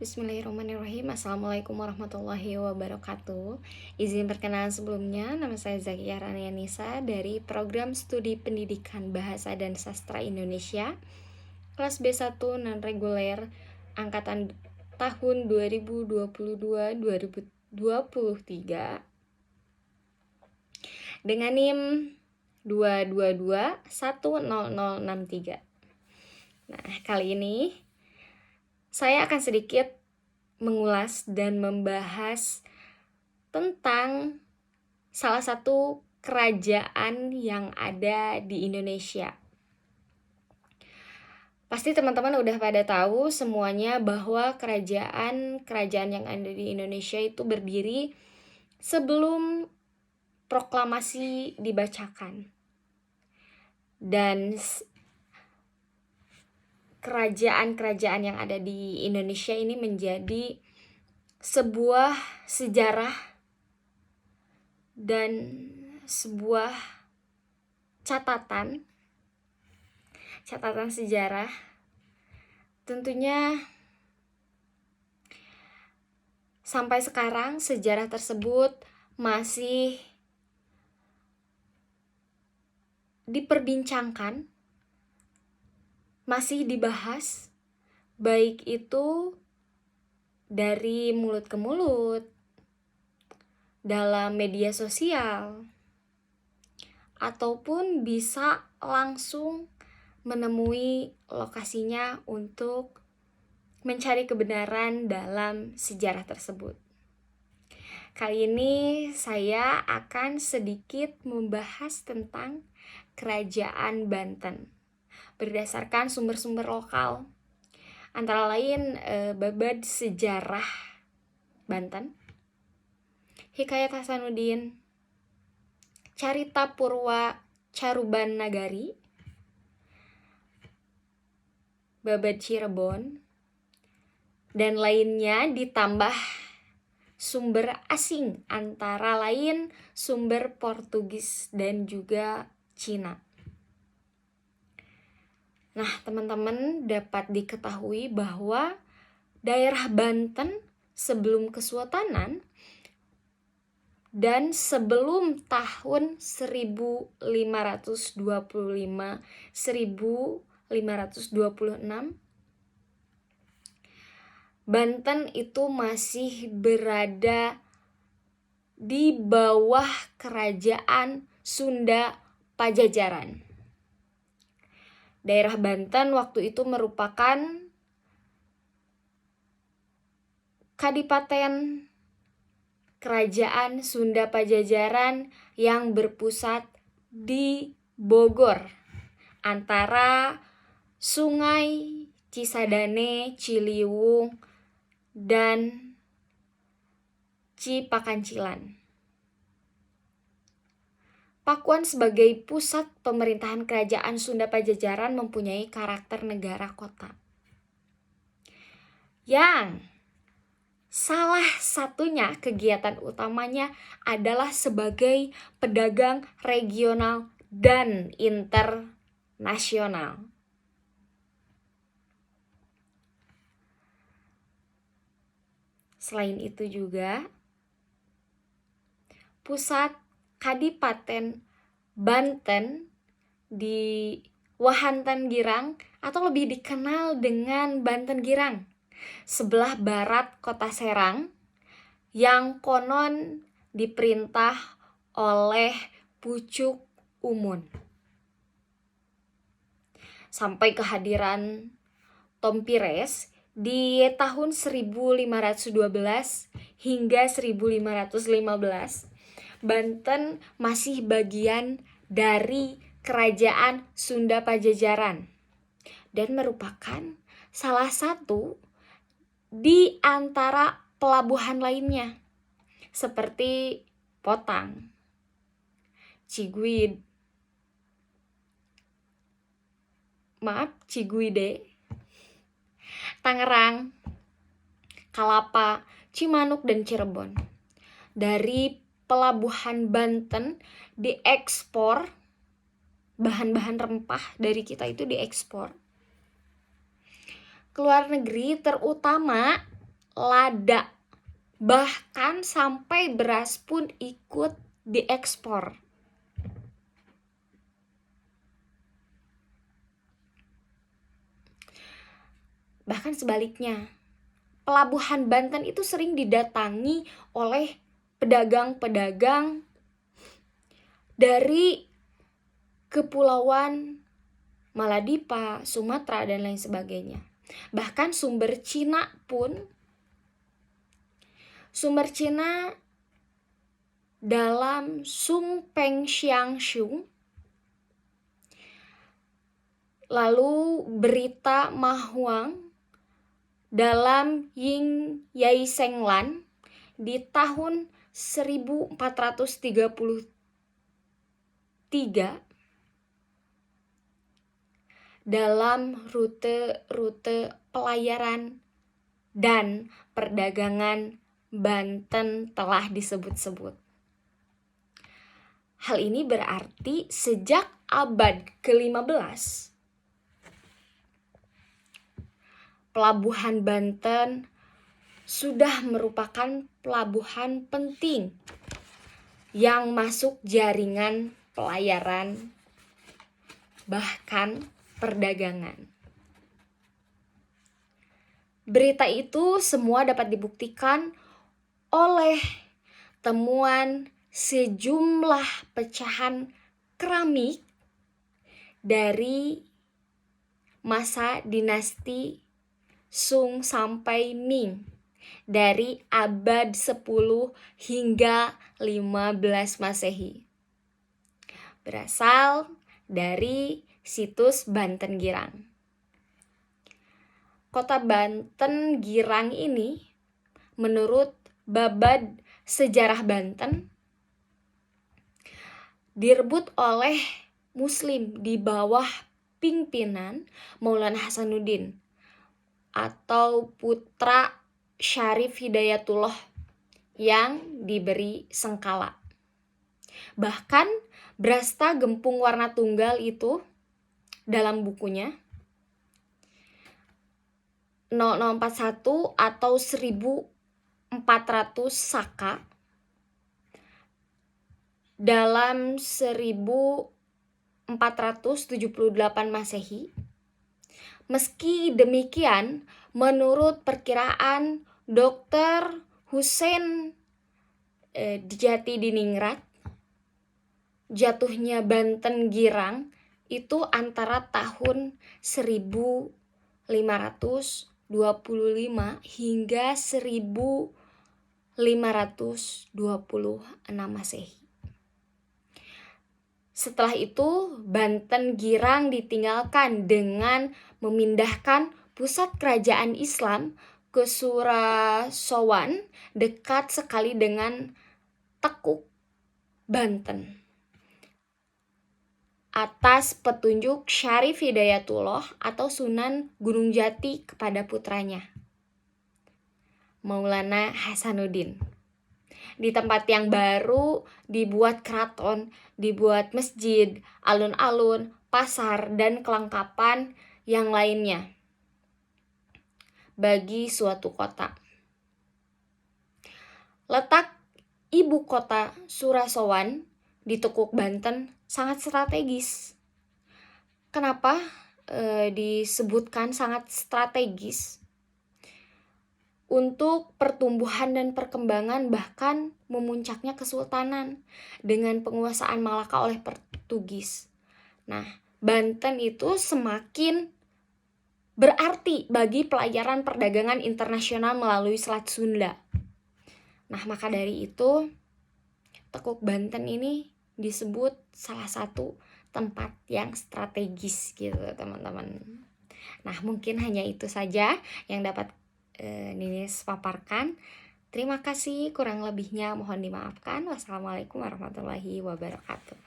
Bismillahirrahmanirrahim. Assalamualaikum warahmatullahi wabarakatuh. Izin perkenalan sebelumnya, nama saya Zakia Ranianisa dari Program Studi Pendidikan Bahasa dan Sastra Indonesia kelas B1 non-reguler angkatan tahun 2022-2023 dengan NIM 222-10063. Nah, kali ini saya akan sedikit mengulas dan membahas tentang salah satu kerajaan yang ada di Indonesia. Pasti teman-teman udah pada tahu semuanya bahwa kerajaan yang ada di Indonesia itu berdiri sebelum proklamasi dibacakan. Dan kerajaan yang ada di Indonesia ini menjadi sebuah sejarah dan sebuah catatan sejarah. Tentunya sampai sekarang sejarah tersebut masih diperbincangkan, masih dibahas, baik itu dari mulut ke mulut, dalam media sosial, ataupun bisa langsung menemui lokasinya untuk mencari kebenaran dalam sejarah tersebut. Kali ini saya akan sedikit membahas tentang Kerajaan Banten berdasarkan sumber-sumber lokal, antara lain Babad Sejarah Banten, Hikayat Hasanuddin, Carita Purwa Caruban Nagari, Babad Cirebon, dan lainnya, ditambah sumber asing, antara lain sumber Portugis dan juga Cina. Nah, teman-teman, dapat diketahui bahwa daerah Banten sebelum Kesultanan dan sebelum tahun 1526, Banten itu masih berada di bawah Kerajaan Sunda Pajajaran. Daerah Banten waktu itu merupakan kadipaten Kerajaan Sunda Pajajaran yang berpusat di Bogor, antara Sungai Cisadane, Ciliwung, dan Cipakancilan. Pakuan sebagai pusat pemerintahan Kerajaan Sunda Pajajaran mempunyai karakter negara kota, yang salah satunya kegiatan utamanya adalah sebagai pedagang regional dan internasional. Selain itu juga, pusat Kadipaten Banten di Wahanten Girang, atau lebih dikenal dengan Banten Girang, sebelah barat kota Serang, yang konon diperintah oleh Pucuk Umun. Sampai kehadiran Tompires di tahun 1512 hingga 1515, Banten masih bagian dari Kerajaan Sunda Pajajaran dan merupakan salah satu di antara pelabuhan lainnya seperti Potang, Ciguide, Tangerang, Kalapa, Cimanuk, dan Cirebon. Dari pelabuhan Banten diekspor bahan-bahan rempah dari kita itu diekspor ke luar negeri, terutama lada. Bahkan sampai beras pun ikut diekspor. Bahkan sebaliknya, pelabuhan Banten itu sering didatangi oleh pedagang-pedagang dari kepulauan Maladipa, Sumatera, dan lain sebagainya. Bahkan sumber Cina dalam Sung Peng Xiang Xiong, lalu berita Mahuang dalam Ying Yai Seng Lan di tahun 1433 dalam rute-rute pelayaran dan perdagangan Banten telah disebut-sebut. Hal ini berarti sejak abad ke-15, pelabuhan Banten sudah merupakan pelabuhan penting yang masuk jaringan pelayaran, bahkan perdagangan. Berita itu semua dapat dibuktikan oleh temuan sejumlah pecahan keramik dari masa dinasti Sung sampai Ming dari abad 10 hingga 15 Masehi. Berasal dari situs Banten Girang. Kota Banten Girang ini menurut Babad Sejarah Banten direbut oleh Muslim di bawah pimpinan Maulana Hasanuddin atau putra Syarif Hidayatullah yang diberi Sengkala. Bahkan Brasta Gempung Warna Tunggal itu dalam bukunya 0041 atau 1400 Saka dalam 1478 Masehi. Meski demikian, menurut perkiraan Dr. Hussein Dijati Diningrat, jatuhnya Banten Girang itu antara tahun 1525 hingga 1526 Masehi. Setelah itu, Banten Girang ditinggalkan dengan memindahkan pusat kerajaan Islam ke Surasowan, dekat sekali dengan Tekuk, Banten, atas petunjuk Syarif Hidayatullah atau Sunan Gunung Jati kepada putranya, Maulana Hasanuddin. Di tempat yang baru dibuat keraton, dibuat masjid, alun-alun, pasar, dan kelengkapan yang lainnya bagi suatu kota. Letak ibu kota Surasowan di Tekuk, Banten sangat strategis. Kenapa disebutkan sangat strategis? Untuk pertumbuhan dan perkembangan, bahkan memuncaknya kesultanan dengan penguasaan Malaka oleh Portugis. Nah, Banten itu semakin berarti bagi pelayaran perdagangan internasional melalui Selat Sunda. Nah, maka dari itu Tekuk Banten ini disebut salah satu tempat yang strategis gitu, teman-teman. Nah, mungkin hanya itu saja yang dapat Ninis paparkan. Terima kasih, kurang lebihnya mohon dimaafkan. Wassalamualaikum warahmatullahi wabarakatuh.